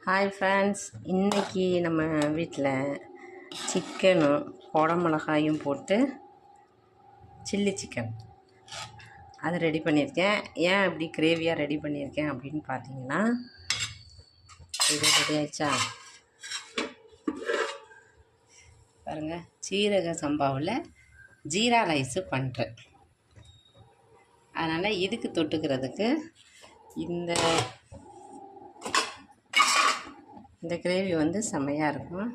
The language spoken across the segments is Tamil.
ஹாய் ஃப்ரெண்ட்ஸ், இன்றைக்கி நம்ம வீட்டில் சிக்கனும் குடமிளகாயும் போட்டு சில்லி சிக்கன் அது ரெடி பண்ணியிருக்கேன். ஏன் இப்படி கிரேவியாக ரெடி பண்ணியிருக்கேன் அப்படின்னு பார்த்தீங்கன்னா, இது ரெடி ஆயிடுச்சா பாருங்கள். சீரக சம்பாவில் ஜீரா ரைஸு பண்ணுறேன். அதனால் இதுக்கு தொட்டுக்கிறதுக்கு இந்த கிரேவி செம்மையாக இருக்கும்.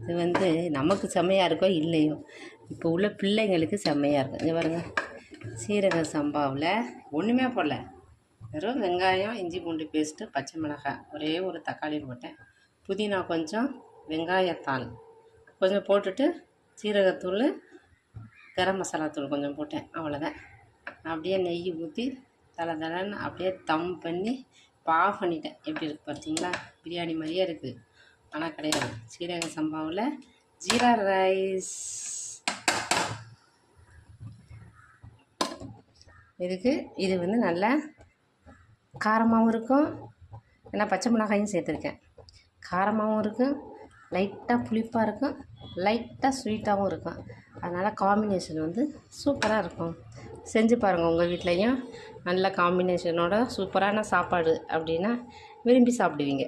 இது நமக்கு செம்மையாக இருக்கோ இல்லையோ, இப்போ உள்ள பிள்ளைங்களுக்கு செம்மையாக இருக்கும். இது பாருங்கள், சீரக சம்பாவில் ஒன்றுமே போடல, வெறும் வெங்காயம், இஞ்சி பூண்டு பேஸ்ட்டு, பச்சை மிளகாய், ஒரே ஒரு தக்காளி போட்டேன், புதினா கொஞ்சம், வெங்காயத்தாள் கொஞ்சம் போட்டுட்டு, சீரகத்தூள், கரம் மசாலா தூள் கொஞ்சம் போட்டேன், அவ்வளோதான். அப்படியே நெய் ஊற்றி தலை அப்படியே தம் பண்ணி ஆஃப் பண்ணிட்டேன். எப்படி இருக்குது பார்த்தீங்களா? பிரியாணி மாதிரியே இருக்குது, ஆனால் கிடையாது. சீரக சம்பாவில் ஜீரா ரைஸ். இது நல்லா காரமாகவும் இருக்கும், ஏன்னா பச்சை மிளகாயும் சேர்த்துருக்கேன். காரமாகவும் இருக்கும், லைட்டாக புளிப்பாக இருக்கும், லைட்டாக ஸ்வீட்டாகவும் இருக்கும். அதனால் காம்பினேஷன் சூப்பராக இருக்கும். செஞ்சு பாருங்கள் உங்கள் வீட்லேயும். நல்ல காம்பினேஷனோட சூப்பரான சாப்பாடு அப்படின்னா விரும்பி சாப்பிடுவீங்க.